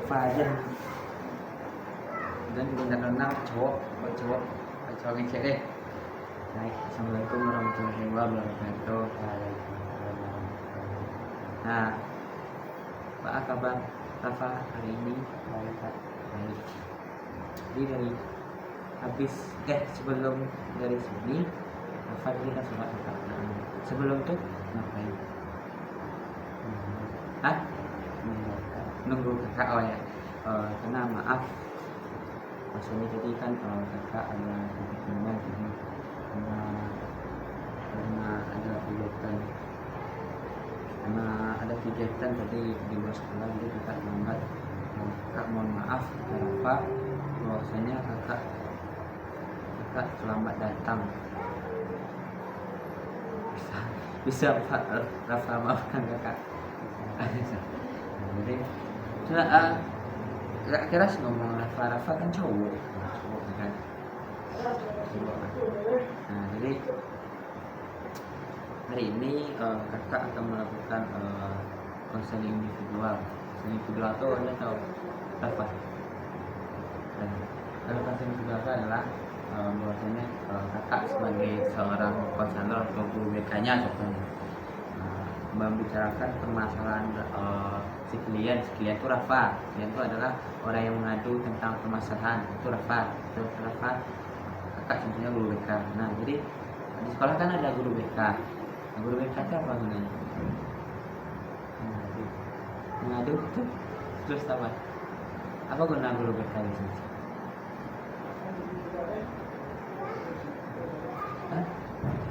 Rafa aja. Dan juga tidak kenal cowok ngecek deh. Baik, assalamualaikum warahmatullahi wabarakatuh. Nah, apa kabar Rafa hari ini? Baik. Jadi dari sebelum dari sini Rafa kita sholat kakak. Sebelum itu ngapain? Nunggu kakak. Oh ya, karena maaf maksudnya tadi kan kakak ada kepentingan ini karena ada kegiatan tadi di luar sekolah, jadi kakak lambat. Kakak mohon maaf Rafa, bahwasanya kakak terlambat datang. Bisa Pak Rafa maafkan kakak. Jadi kira-kira ngomong Rafa kan cowok kan. Nah, jadi hari ini kakak akan melakukan konseling individual. Konseling individual itu anda tahu apa? Dan kalau konseling individual itu adalah bahwasanya kakak sebagai seorang konselor atau guru BK-nya contohnya membicarakan permasalahan si klien itu Rafa. Klien itu adalah orang yang mengadu tentang permasalahan, itu Rafa. Kakak contohnya guru BK. Nah, jadi di sekolah kan ada guru BK. Nah, guru BK itu apa gunanya? Mengadu itu terus apa? Apa guna guru BK di sini?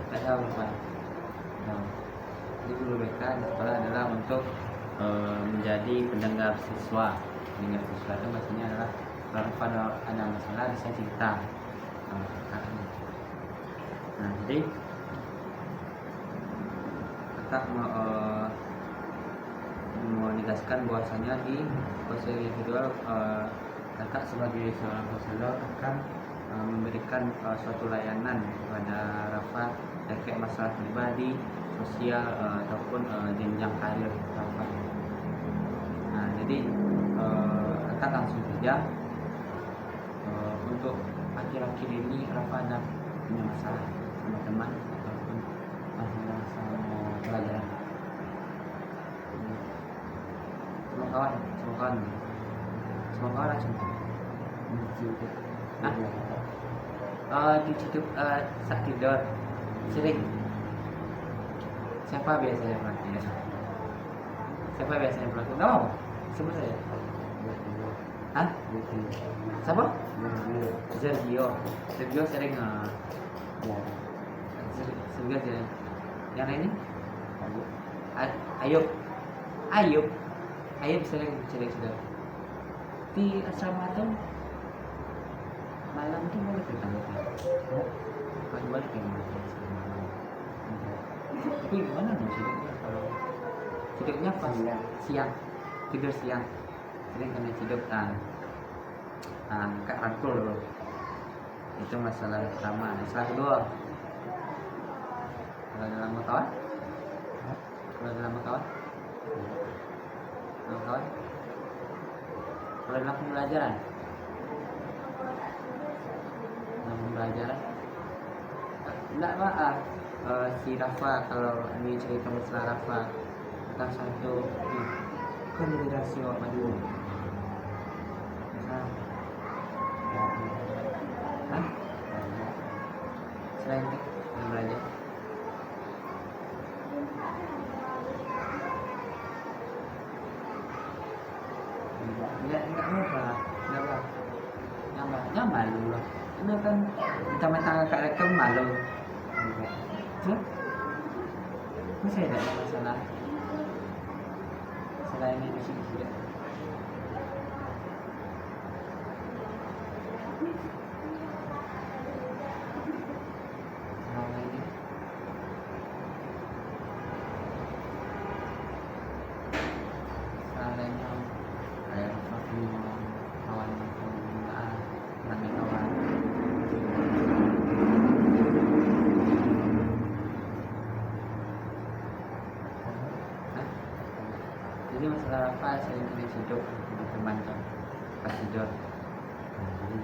Tidak tahu Pak. Jadi guru BK di sekolah adalah untuk menjadi pendengar siswa. Pendengar siswa itu maksudnya adalah kalau pada ada masalah bisa cerita. Nah, jadi kakak mau menegaskan bahwasanya di konseling individual kakak sebagai seorang konselor akan memberikan suatu layanan kepada Rafa terkait masalah pribadi, sosial ataupun jenjang karir Rafa. Nah, jadi kakak langsung saja. Untuk akhir-akhir ini Rafa ada punya masalah sama teman ataupun masalah sama pelajaran. Sama kawan langsung. Diciduk saat tidur sering. Siapa biasanya pelatihnya? Nggak mau? Sebut saya. Hah? Siapa? Sergio sering Sergio sering. Yang ini? Ayub sering sudah. Di asrama tuh malam tuh boleh kita balik ya tapi gimana dong tidurnya? Kalau tidurnya pas siang, tidur siang sering kena tidur kak rangkul loh. Itu masalah pertama. Masalah kedua, kalau dalam kawan kalau dalam pembelajaran enggak Pak. Si Rafa, kalau ini cerita masalah Rafa tentang satu konfederasi madu. Selain itu yang belajar enggak malu lah. Ini kan mentang-mentang kakak rekam malu. Masa tidak ada masalah selain ini sudah. Jadi masalah Rafa sering kena hidup di teman kan pas tidur. Jadi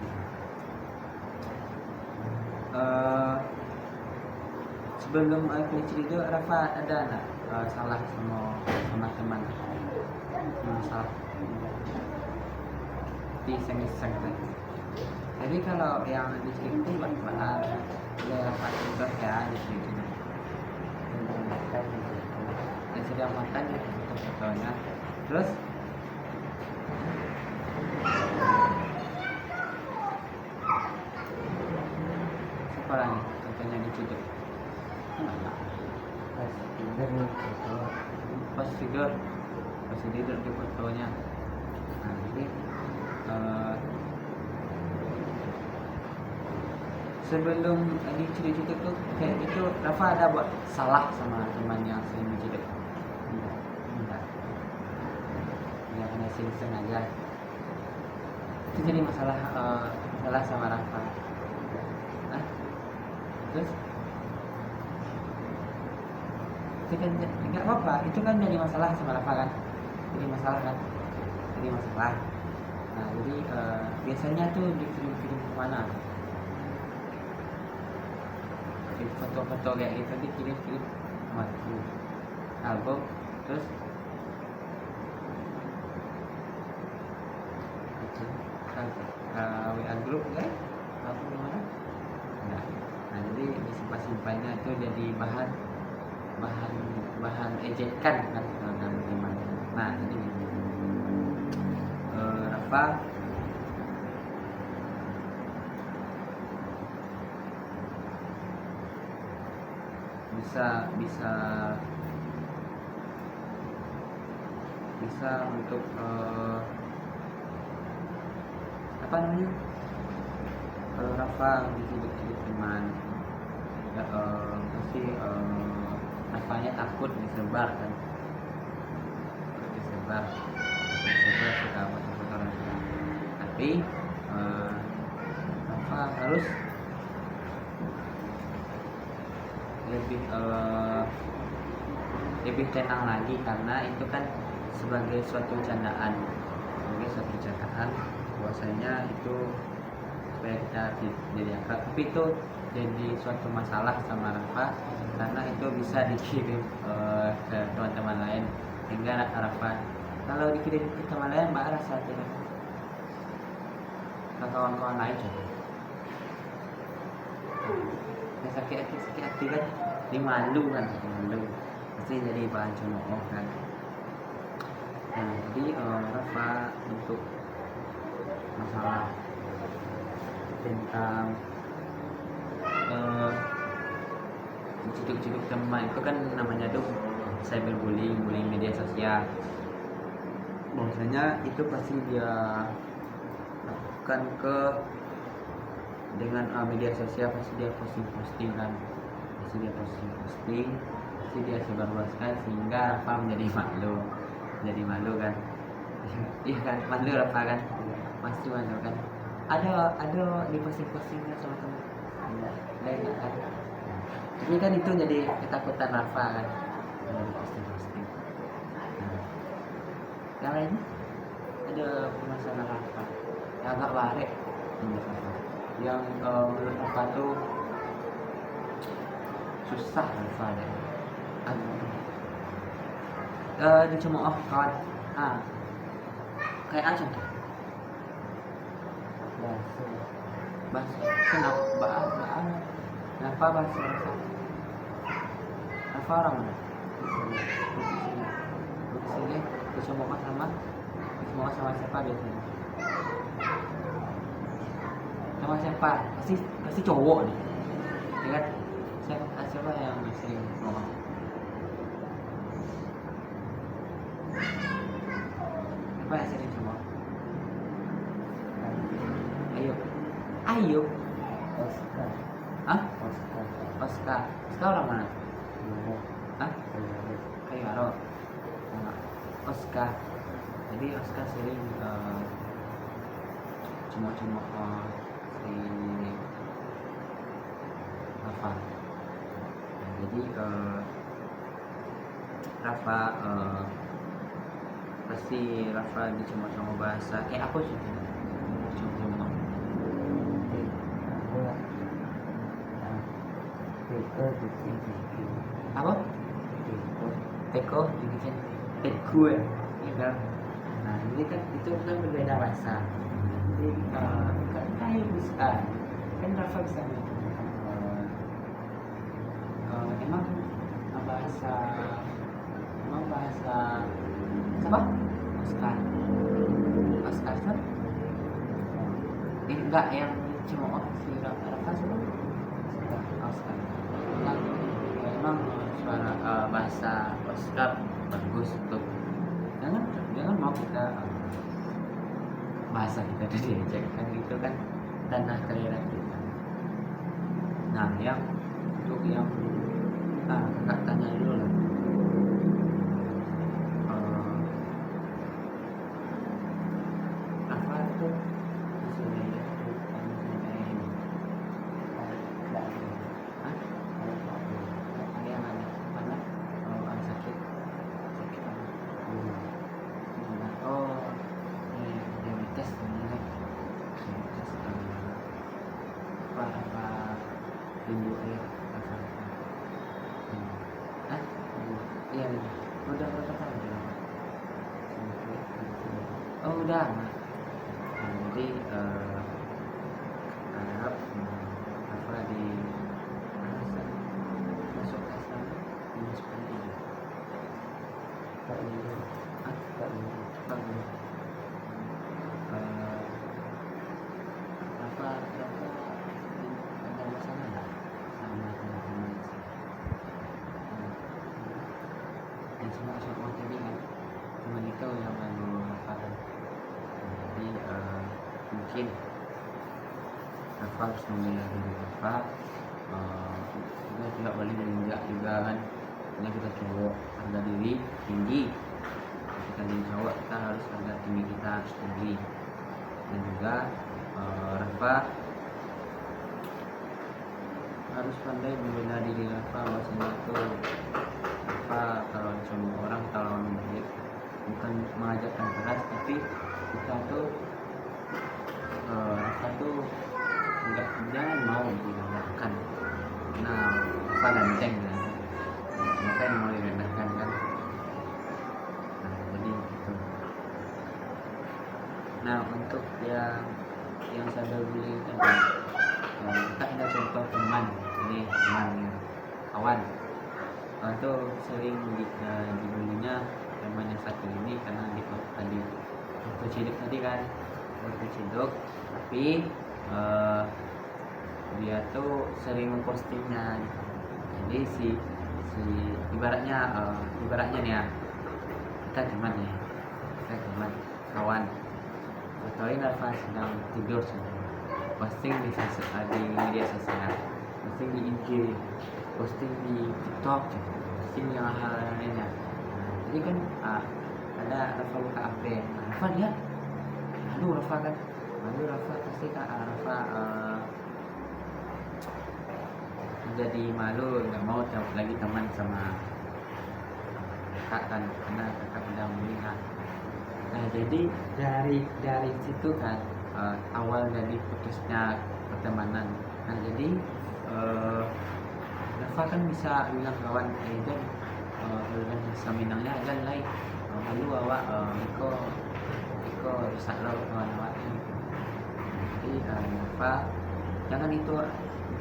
sebelum kena tidur Rafa ada nggak salah sama teman, masalah di iseng-iseng kan. Jadi kalau yang diceritakan buat ya Rafa juga ya diceritakan yang sedang makan di foto-fotonya. Terus siapa lagi contohnya diciduk? Pas tidur di fotonya. Nah, jadi sebelum diciduk tuh kayak itu Rafa ada buat salah sama teman yang sering diciduk? Enggak. Ya hanya sering aja. Itu jadi masalah sama Rafa. Hah? Terus itu kan nggak apa-apa, itu kan jadi masalah sama Rafa kan, jadi masalah kan, jadi masalah. Nah jadi biasanya tuh dikirim kemana? Foto-foto kayak gitu dikirim kemana? Album. Terus WA grup kan? Apa gimana? Nah jadi disimpan-simpannya itu jadi bahan ejekan kan dalam iman. Nah jadi Rafa bisa untuk apa namanya, kalau Rafa diciduk teman ya, pasti Rafanya takut disebar kan, disebar suka foto-foto Rafa. Tapi Rafa harus lebih tenang lagi, karena itu kan sebagai suatu candaan bahwasanya itu supaya kita jadi akrab. Tapi itu jadi suatu masalah sama Rafa, karena itu bisa dikirim ke teman-teman lain, sehingga Rafa kalau dikirim ke teman lain mbak rasa tidak ke kawan-kawan lain coba ya, sakit hati kan, dimalu pasti jadi bahan cemooh kan. Nah jadi Rafa untuk masalah tentang ciduk teman itu kan namanya tuh cyberbullying, bullying media sosial. Bahwasanya itu pasti dia lakukan dengan media sosial, pasti dia posting kan, pasti dia sebarluaskan, sehingga Rafa menjadi malu kan. Iya kan, malu Rafa kan, pasti malu kan. Ada di posting-postingnya sama teman lain kan. Ini kan itu jadi ketakutan Rafa kan, di posting. Yang lainnya ada masalah Rafa yang agak barek yang menurut Rafa tuh susah Rafa deh. Dicemooh kawan. Kayak aja tuh. Bahasa. Kenapa bahasa Rafa? Rafa orang mana? Di sini. Dicemooh sama siapa biasanya? Sama siapa? Pasti cowok nih. Ya kan? Siapa yang sering ngomong? Siapa yang sering cemooh? Ayo. Oscar. Hah? Oscar orang mana? Hah? Kayak Oscar. Jadi Oscar sering cemooh si Rafa. Jadi Rafa pasti Rafa dicuma-cuma bahasa kayak aku sih cuma apa teko dibikin teko ya gitu. Nah ini kan itu kan berbeda bahasa, jadi kan kayak bisa kan Rafa bisa emang bahasa apa Oscar kan ini enggak yang cuma si Rafa sih Oscar enggak, emang suara bahasa Oscar bagus tuh, jangan mau kita bahasa kita diejek kan, itu kan tanah kelahiran kita. Nah yang untuk yang kakak tanya dulu lah, apa itu maksudnya ada yang ada mana sakit diabetes ini kan diabetes apa rindu air iya udah berapa tahun ya? Oh udah. Nah, jadi harap apa di masuk ke sana dimasukkan ini tak ini apa ada masalah nggak sama teman-teman yang semua tadi kan teman itu yang lalu hafalan. Jadi mungkin Rafa harus membela diri Rafa, kita tidak boleh menginjak juga kan, karena kita cowok harga diri tinggi, kita jadi cowok kita harus harga tinggi kita harus tinggi. Dan juga Rafa harus pandai membela diri Rafa, bahwasanya itu Rafa kalau semua orang kalau baik bukan mengajarkan keras, tapi kita tuh Rafa tuh jangan mau direndahkan. Nah Rafa ganteng kan, maka yang mau direndahkan kan. Nah jadi gitu. Nah untuk yang saya beli tadi, kita ada contoh teman, ini teman ya, kawan itu sering dibulinya teman yang satu ini karena di tadi waktu ciduk tadi kan, waktu ciduk, tapi dia tuh sering mempostingnya. Jadi si ibaratnya nih ya, kita teman kawan, atau ini Rafa sedang tidur posting di media sosial, posting di IG, posting di TikTok, posting yang hal lainnya. Jadi kan ada Rafa buka HP, Rafa lihat, Rafa pasti Rafa menjadi malu, nggak mau lagi teman sama kakak kan, karena kakak udah melihat. Nah jadi dari situ kan awal dari putusnya pertemanan. Nah jadi Rafa kan bisa bilang kawan, dan udah bisa minangnya dan lain lalu awak Iko rusak lo kawan awak. Jadi Rafa jangan itu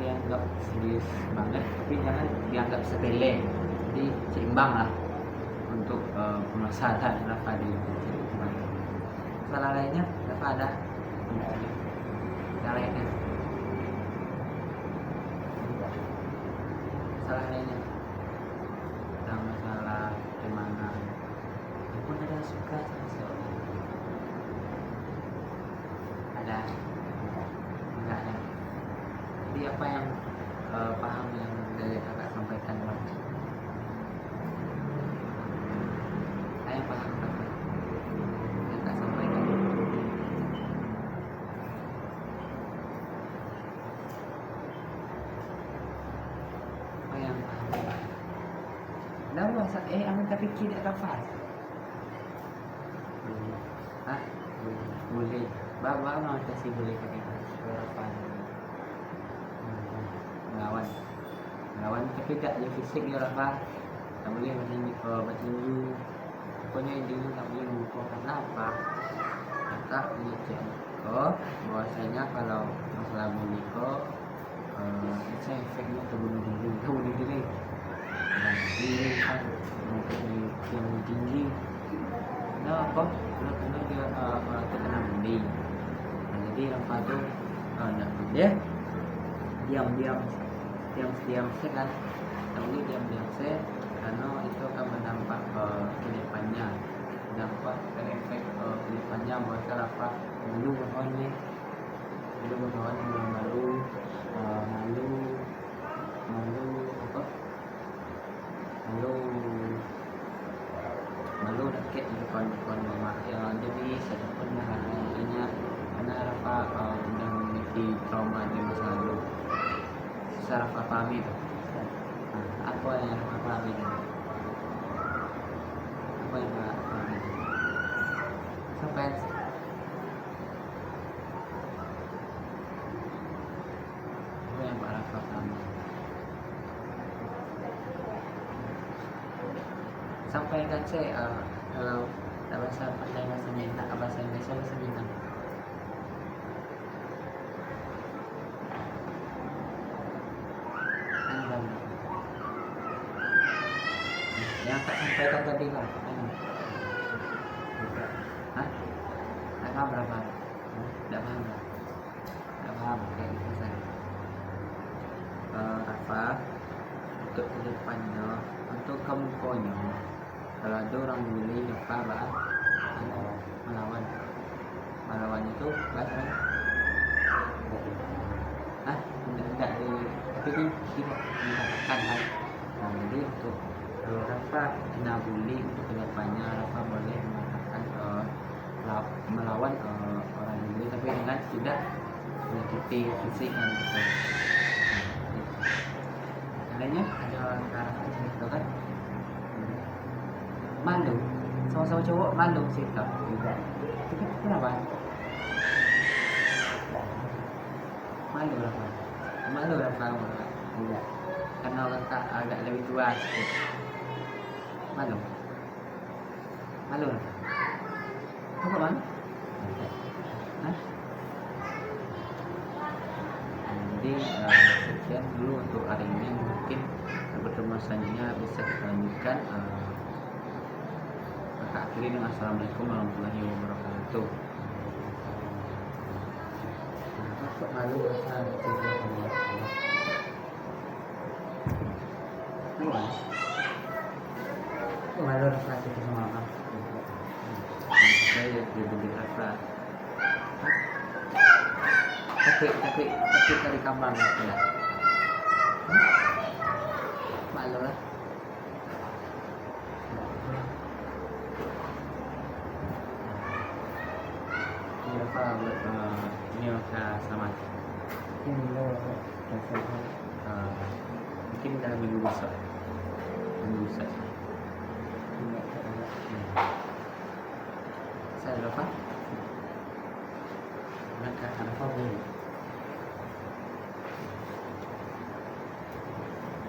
dianggap serius banget, tapi jangan dianggap sepele. Jadi seimbang lah untuk permasalahan Rafa di masalah lainnya. Rafa ada masalah lainnya, tentang masalah pertemanan pun ada suka sama seorang, ada enggak ada. Jadi apa yang paham yang dari kakak sampaikan bang? Saya paham kakak sampaikan. Apa yang paham? Dah bahasa amin tapi tidak kafas. Hah? Boleh. Bapak mau kasih boleh pakai apa? Melawan. Melawan tapi tak ada fisik dia Rafa. Tak boleh macam ni bertinju. Pokoknya dia tak boleh melupakan apa. Tak boleh cakap bahwasanya kalau masalah muliko bisa efeknya ke bunuh diri. Dan diri kan yang tinggi. Kenapa? Karena dia terkena bullying. Nah, jadi Rafa tu nak dia diam saya kan, tak boleh diam saya karena itu akan berdampak kedepannya, dampak efek kedepannya buat Rafa malu kawan malu dekat di depan mama yang jadi saya pun hanya karena Rafa sudah memiliki trauma di masa lalu. Secara Rafa pahami itu apa yang Rafa pahami itu? Apa yang Rafa pahami itu? Sampai apa yang Rafa pahami? Sampaikan saya kalau tak bahasa pandai bahasa Minang, bahasa Indonesia bahasa Minang. Yang tak sampaikan tadi lah. Hah? Tak paham berapa? Tak paham. Tak paham kayak gitu saya. Rafa untuk kedepannya, untuk kemudiannya, kalau ada orang bully Rafa melawan itu bahasa tidak di tapi kan tidak dikatakan kan. Nah, jadi untuk Rafa kena bully untuk kedepannya Rafa boleh mengatakan melawan orang bully tapi dengan tidak menyakiti fisik kan gitu. Adanya ada Rafa cerita kan malu sama-sama cowok malu sikap juga. Tapi kenapa? Malu Rafa enggak karena kakak agak lebih tua sedikit. Malu Rafa. Apa malu? Hah? Jadi sekian dulu untuk hari ini, mungkin bertemu selanjutnya bisa kita lanjutkan. Kakak akhiri dengan Assalamualaikum warahmatullahi wabarakatuh. Kok malu Rafa? Malu Rafa cerita sama mama. Saya dibeli Rafa. Takut dari kamar ya. Malu lah. Ini Rafa ini Rafa selamat. Mungkin dalam minggu besok. Saya Rafa. Maka Rafa boleh.